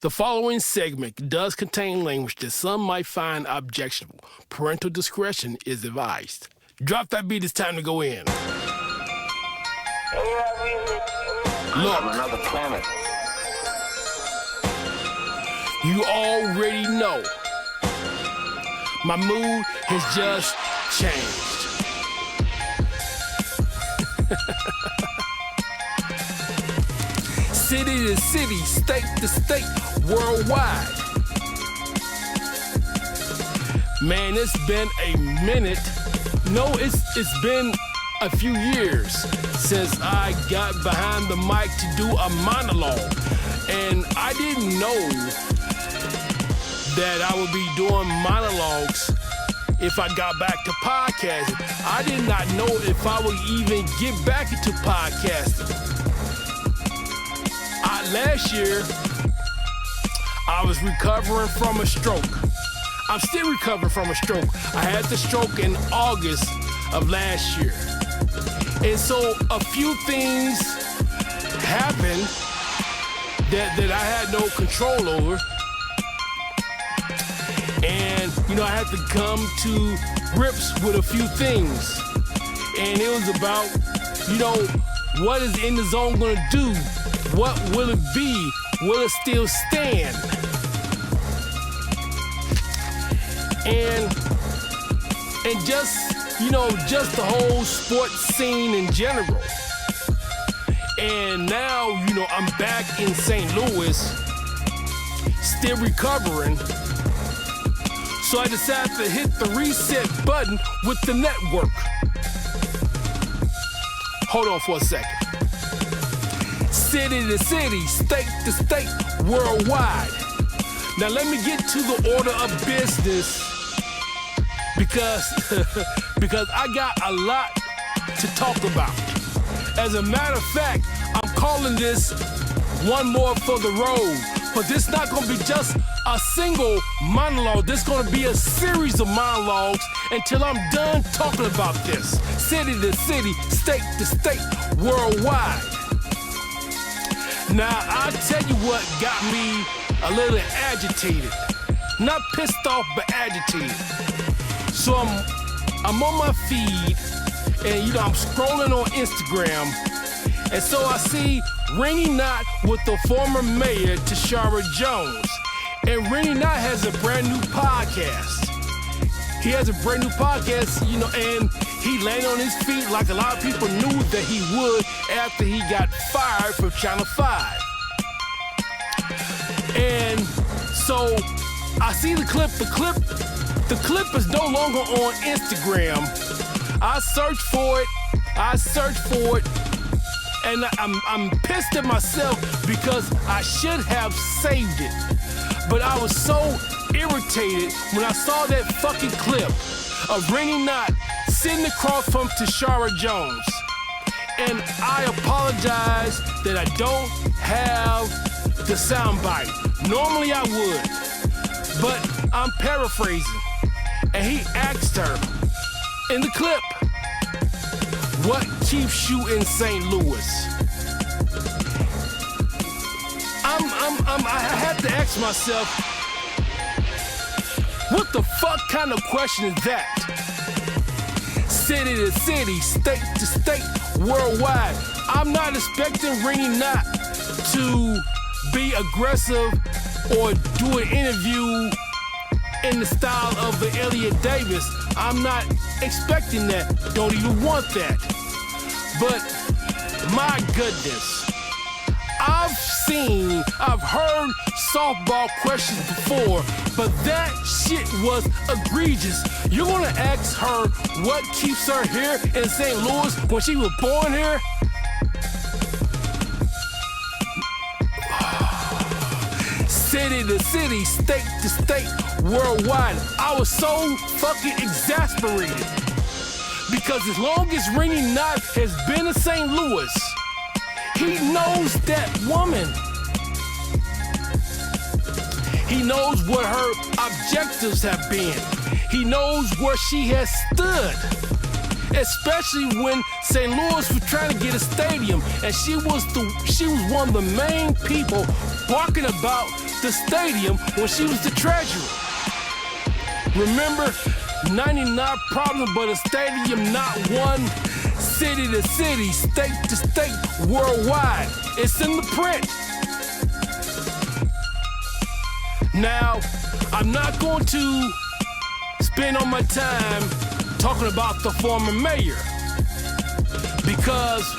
The following segment does contain language that some might find objectionable. Parental discretion is advised. Drop that beat, it's time to go in. Look, another planet. You already know my mood has just changed. City to city, state to state, worldwide. Man, it's been a minute. No, it's been a few years since I got behind the mic to do a monologue. And I didn't know that I would be doing monologues if I got back to podcasting. I did not know if I would even get back into podcasting. Last year, I was recovering from a stroke. I'm still recovering from a stroke. I had the stroke in August of last year. And so a few things happened that I had no control over. And, I had to come to grips with a few things. And it was about, what is NTheZone gonna do? What will it be? Will it still stand? And just, just the whole sports scene in general. And now, I'm back in St. Louis, still recovering. So I decided to hit the reset button with the network. Hold on for a second. City to city, state to state, worldwide. Now let me get to the order of business because I got a lot to talk about. As a matter of fact, I'm calling this one more for the road. But this is not gonna be just a single monologue. This is gonna be a series of monologues until I'm done talking about this. City to city, state to state, worldwide. Now, I'll tell you what got me a little agitated. Not pissed off, but agitated. So I'm on my feed, and I'm scrolling on Instagram, and so I see Rennie Knott with the former mayor, Tashara Jones. And Rennie Knott has a brand new podcast. He has a brand new podcast, and he landed on his feet like a lot of people knew that he would after he got fired from Channel 5. And so I see the clip. The clip is no longer on Instagram. I searched for it, and I'm pissed at myself because I should have saved it. But I was so irritated when I saw that fucking clip of Rennie Knott sitting across from Tashara Jones. And I apologize that I don't have the soundbite. Normally I would, but I'm paraphrasing. And he asked her in the clip, what keeps you in St. Louis? I had to ask myself, what the fuck kind of question is that? City to city, state to state, worldwide. I'm not expecting Rennie Knott to be aggressive or do an interview in the style of the Elliot Davis. I'm not expecting that. Don't even want that. But my goodness, I've heard softball questions before, but that shit was egregious. You're gonna ask her what keeps her here in St. Louis when she was born here? City to city, state to state, worldwide. I was so fucking exasperated. Because as long as Rennie Knott has been in St. Louis, he knows that woman. He knows what her objectives have been. He knows where she has stood. Especially when St. Louis was trying to get a stadium, and she was one of the main people barking about the stadium when she was the treasurer. Remember, 99 problems, but a stadium not one. City to city, state to state, worldwide. It's in the print. Now, I'm not going to spend all my time talking about the former mayor, because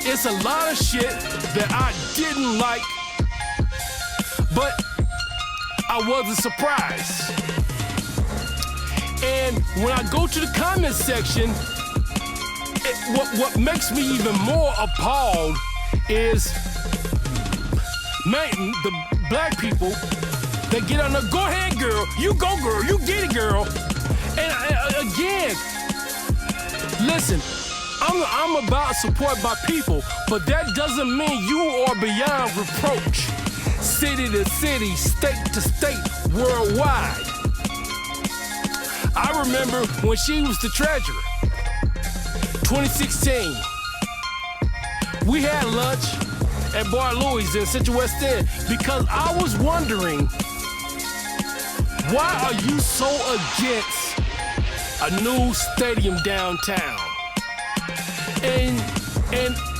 it's a lot of shit that I didn't like, but I wasn't surprised. And when I go to the comment section, what makes me even more appalled is, man, the black people, they get on the, go ahead, girl, you go, girl, you get it, girl. And again, listen, I'm about support by people, but that doesn't mean you are beyond reproach. City to city, state to state, worldwide. I remember when she was the treasurer, 2016. We had lunch at Bar Louie's in Central West End because I was wondering, why are you so against a new stadium downtown? And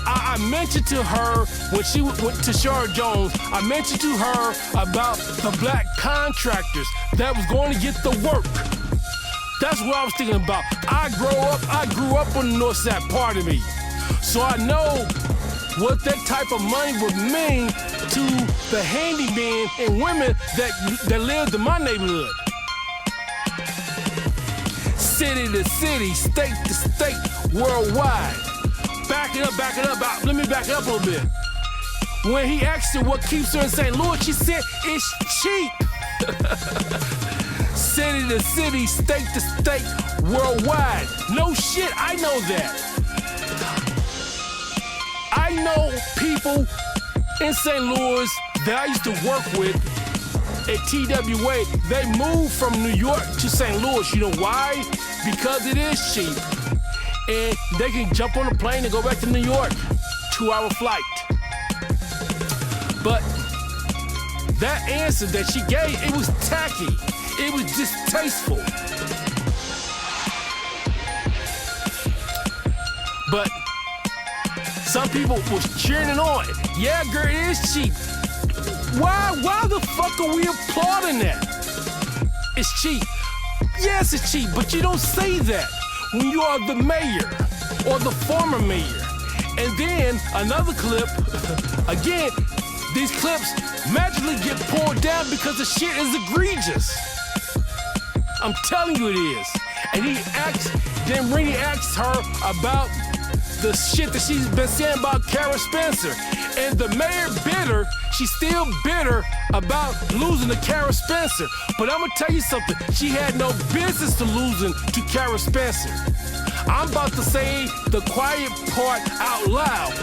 I mentioned to her when she went to Shara Jones, I mentioned to her about the black contractors that was going to get the work. That's what I was thinking about. I grew up on the north side, part of me. So I know what that type of money would mean to the handymen and women that lived in my neighborhood. City to city, state to state, worldwide. Back it up. Let me back it up a little bit. When he asked her what keeps her in St. Louis, she said, it's cheap. City to city, state to state, worldwide. No shit, I know that. I know people in St. Louis that I used to work with at TWA. They moved from New York to St. Louis. You know why? Because it is cheap. And they can jump on a plane and go back to New York. 2-hour flight. But that answer that she gave, it was tacky. It was distasteful. But some people was cheering it on. Yeah, girl, it is cheap. Why the fuck are we applauding that? It's cheap. Yes, it's cheap, but you don't say that when you are the mayor or the former mayor. And then another clip, again, these clips magically get pulled down because the shit is egregious. I'm telling you it is. And then Rini asks her about the shit that she's been saying about Kara Spencer. And the mayor bitter, she's still bitter about losing to Kara Spencer. But I'm gonna tell you something, she had no business to losing to Kara Spencer. I'm about to say the quiet part out loud.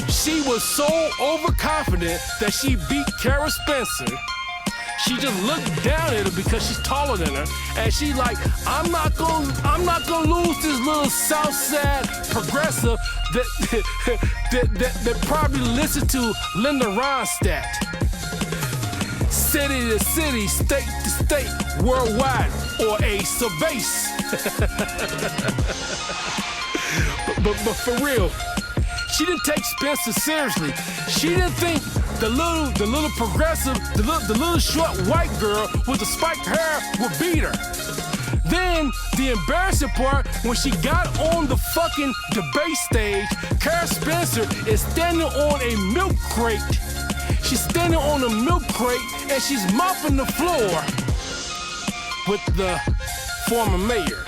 She was so overconfident that she beat Kara Spencer. She just looked down at her because she's taller than her, and she like, I'm not gonna lose this little South Side progressive that probably listened to Linda Ronstadt. City to city, state to state, worldwide, or Ace of Base. but for real, she didn't take Spencer seriously. She didn't think the little progressive, the little short white girl with the spiked hair would beat her. Then the embarrassing part, when she got on the fucking debate stage, Kara Spencer is standing on a milk crate. She's standing on a milk crate and she's mopping the floor with the former mayor.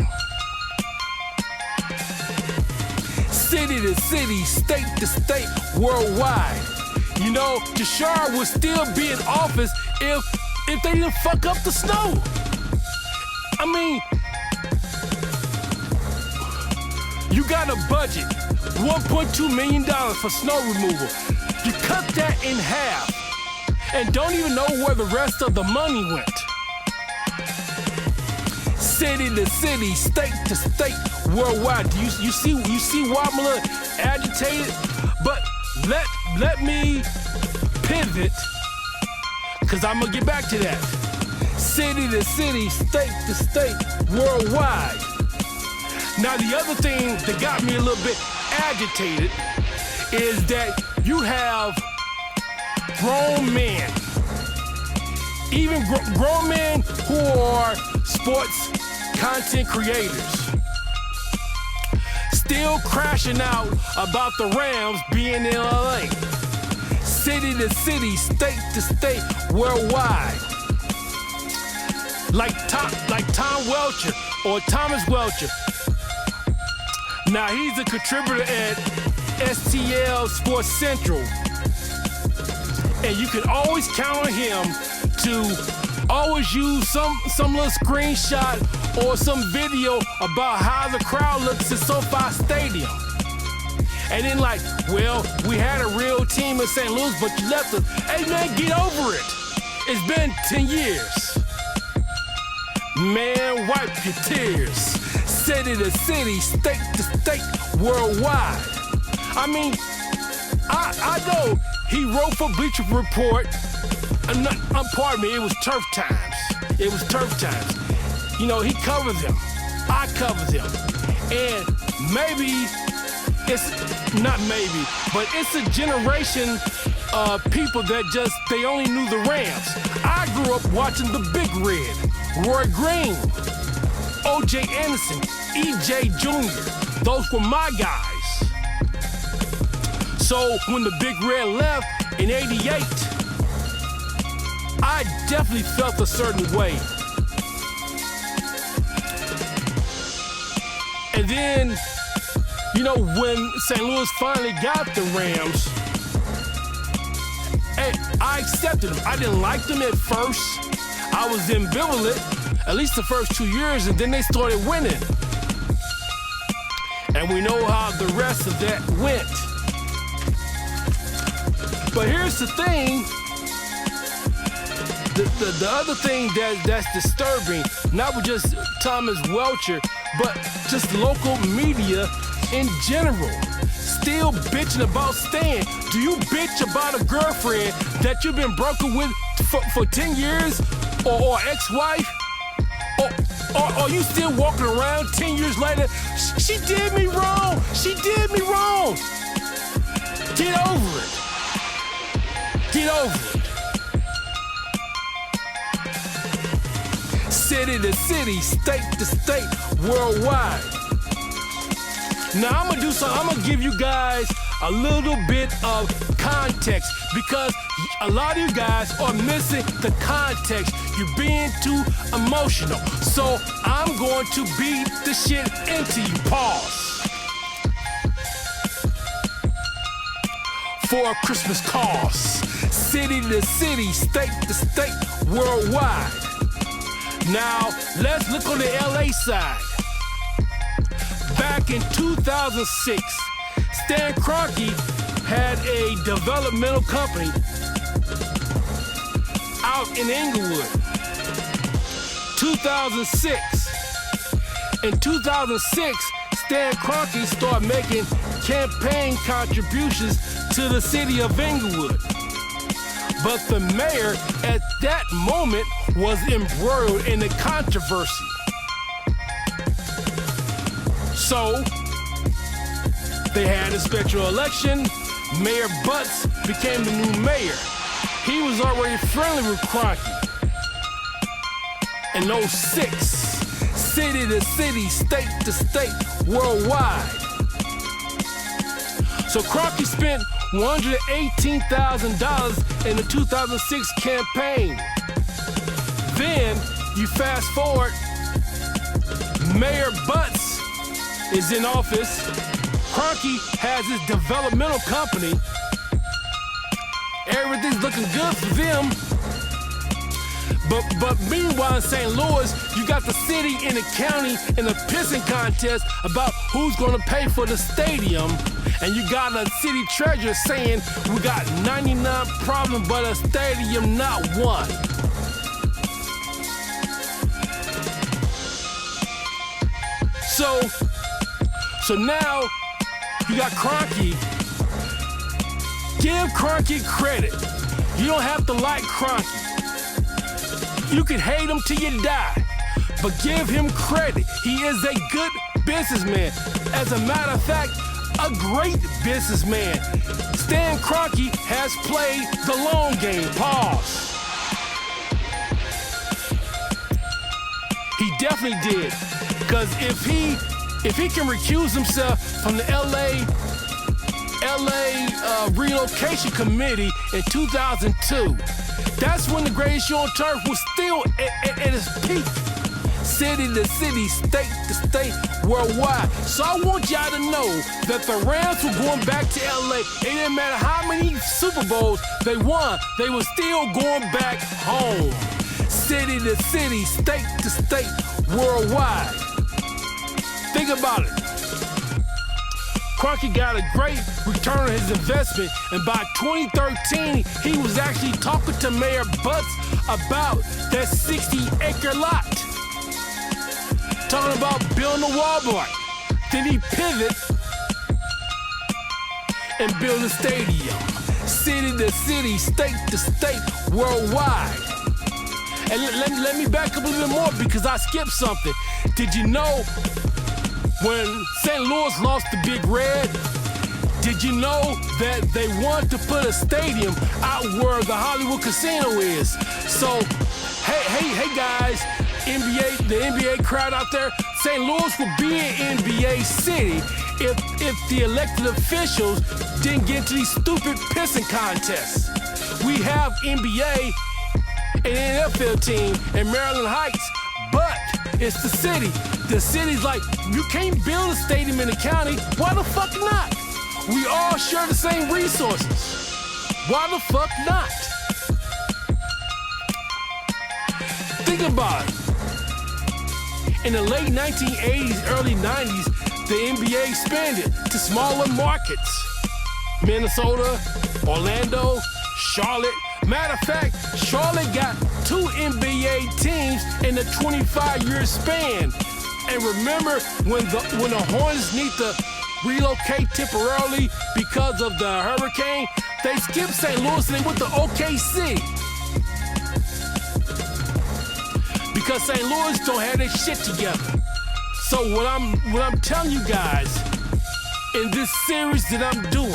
City to city, state to state, worldwide. You know, Tashara would still be in office if they didn't fuck up the snow. I mean, you got a budget, $1.2 million for snow removal. You cut that in half and don't even know where the rest of the money went. city to city, state to state, worldwide. Do you see why I'm a little agitated? But let me pivot, because I'm going to get back to that. City to city, state to state, worldwide. Now, the other thing that got me a little bit agitated is that you have grown men, even grown men who are sports content creators, still crashing out about the Rams being in LA. City to city, state to state, worldwide. Like Tom Welcher or Thomas Welcher. Now he's a contributor at STL Sports Central, and you can always count on him to always use some little screenshot or some video about how the crowd looks at SoFi Stadium. And then like, well, we had a real team in St. Louis, but you left us. Hey man, get over it. It's been 10 years. Man, wipe your tears. City to city, state to state, worldwide. I mean, I know he wrote for Bleacher Report. Pardon me, it was Turf Times. It was Turf Times. You know, he covered them. I covered them. And maybe, it's not maybe, but it's a generation of people that they only knew the Rams. I grew up watching the Big Red, Roy Green, O.J. Anderson, E.J. Jr. Those were my guys. So when the Big Red left in '88, I definitely felt a certain way. And then, you know, when St. Louis finally got the Rams, hey, I accepted them. I didn't like them at first. I was ambivalent, at least the first 2 years, and then they started winning. And we know how the rest of that went. But here's the thing, the other thing that's disturbing, not with just Thomas Welcher, but just local media in general, still bitching about Stan. Do you bitch about a girlfriend that you've been broken with for 10 years, or ex-wife? Or are you still walking around 10 years later? She did me wrong. She did me wrong. Get over it. Get over it. City to city, state to state, worldwide. Now I'm gonna do something. I'm gonna give you guys a little bit of context, because a lot of you guys are missing the context. You're being too emotional. So I'm going to beat the shit into you. Pause. For a Christmas cause. City to city, state to state, worldwide. Now, let's look on the LA side. Back in 2006, Stan Kroenke had a developmental company out in Inglewood. 2006. In 2006, Stan Kroenke started making campaign contributions to the city of Inglewood. But the mayor at that moment was embroiled in a controversy. So, they had a special election. Mayor Butts became the new mayor. He was already friendly with Kroenke. In 06, city to city, state to state, worldwide. So Kroenke spent $118,000 in the 2006 campaign. Then, you fast forward, Mayor Butts is in office. Kroenke has his developmental company. Everything's looking good for them. But meanwhile in St. Louis, you got the city and the county in a pissing contest about who's gonna pay for the stadium. And you got a city treasurer saying we got 99 problems, but a stadium not one. So now you got Kroenke. Give Kroenke credit. You don't have to like Kroenke. You can hate him till you die, but give him credit. He is a good businessman. As a matter of fact, a great businessman. Stan Kroenke has played the long game. Pause. He definitely did. Because if he can recuse himself from the LA relocation committee in 2002, that's when the greatest show on turf was still at its peak. City to city, state to state, worldwide. So I want y'all to know that the Rams were going back to LA. It didn't matter how many Super Bowls they won, they were still going back home. City to city, state to state, worldwide. Think about it. Kroenke got a great return on his investment, and by 2013, he was actually talking to Mayor Butts about that 60-acre lot. Talking about building a Walmart. Then he pivot and build a stadium. City to city, state to state, worldwide. And let me back up a little bit more because I skipped something. Did you know when St. Louis lost the Big Red, did you know that they wanted to put a stadium out where the Hollywood Casino is? So, hey guys, the NBA crowd out there, St. Louis would be an NBA city if the elected officials didn't get into these stupid pissing contests. We have NBA and NFL team in Maryland Heights, but it's the city. The city's like, you can't build a stadium in the county. Why the fuck not? We all share the same resources. Why the fuck not? Think about it. In the late 1980s, early 90s, the NBA expanded to smaller markets. Minnesota, Orlando, Charlotte. Matter of fact, Charlotte got 2 NBA teams in a 25-year span. And remember when the Hornets need to relocate temporarily because of the hurricane, they skipped St. Louis and they went to OKC. Because St. Louis don't have their shit together. So what I'm telling you guys in this series that I'm doing,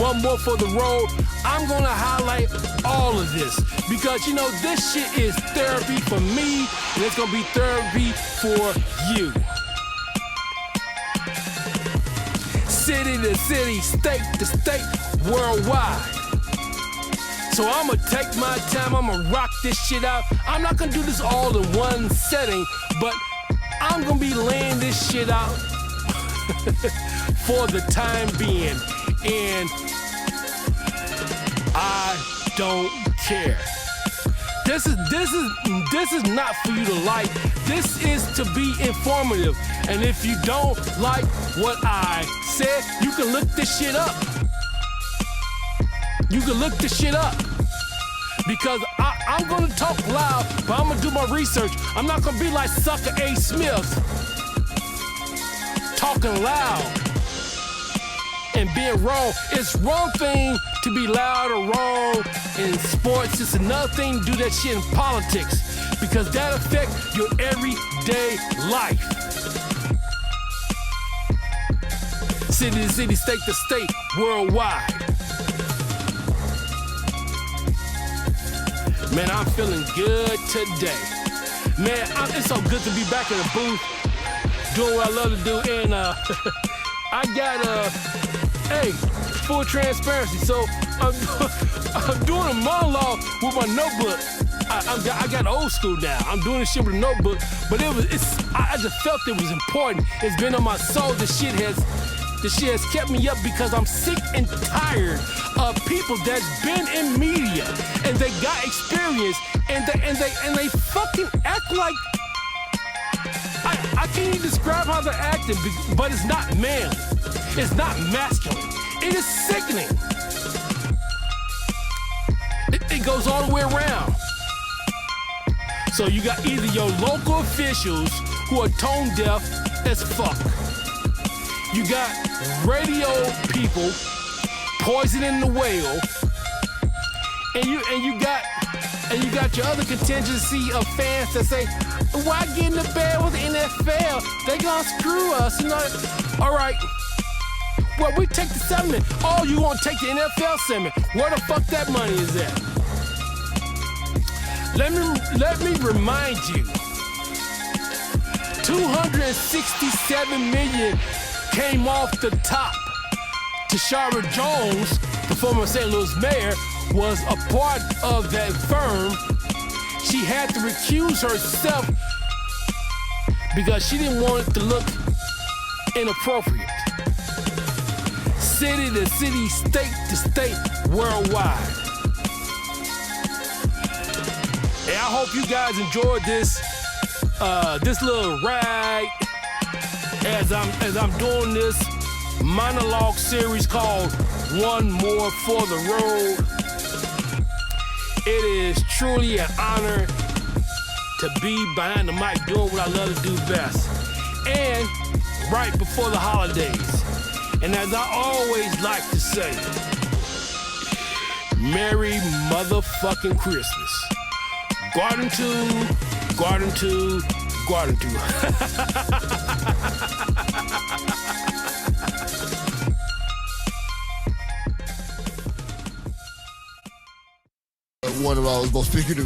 One More for the Road, I'm gonna highlight all of this because this shit is therapy for me and it's gonna be therapy for you. City to city, state to state, worldwide. So I'm gonna take my time, I'm gonna rock this shit out. I'm not gonna do this all in one setting, but I'm gonna be laying this shit out for the time being. And I don't care. This is not for you to like. This is to be informative. And if you don't like what I said, you can look this shit up. You can look this shit up. Because I'm gonna talk loud, but I'm gonna do my research. I'm not gonna be like sucker A. Smith, talking loud and being wrong. It's wrong thing to be loud or wrong in sports. It's another thing to do that shit in politics because that affects your everyday life. City to city, state to state, worldwide. Man, I'm feeling good today. Man, it's so good to be back in the booth doing what I love to do. And I got full transparency. So I'm doing a monologue with my notebook. I got old school now. I'm doing this shit with a notebook, but I just felt it was important. It's been on my soul. This shit has kept me up because I'm sick and tired of people that's been in media and they got experience and they fucking act like I can't even describe how they're acting, but it's not manly. It's not masculine. It is sickening. It goes all the way around. So you got either your local officials who are tone deaf as fuck. You got radio people poisoning the whale, and you got your other contingency of fans that say, why get in the bed with the NFL? They gonna screw us. You know? All right. Well, we take the settlement. Oh, you gonna take the NFL settlement? Where the fuck that money is at? Let me remind you. $267 million came off the top. Tashara Jones, the former St. Louis mayor, was a part of that firm. She had to recuse herself because she didn't want it to look inappropriate. City to city, state to state, worldwide. And I hope you guys enjoyed this little ride as I'm doing this monologue series called One More for the Road. It is truly an honor to be behind the mic doing what I love to do best. And right before the holidays. And as I always like to say, Merry motherfucking Christmas. Garden to, garden to, garden to. One of our most figuratively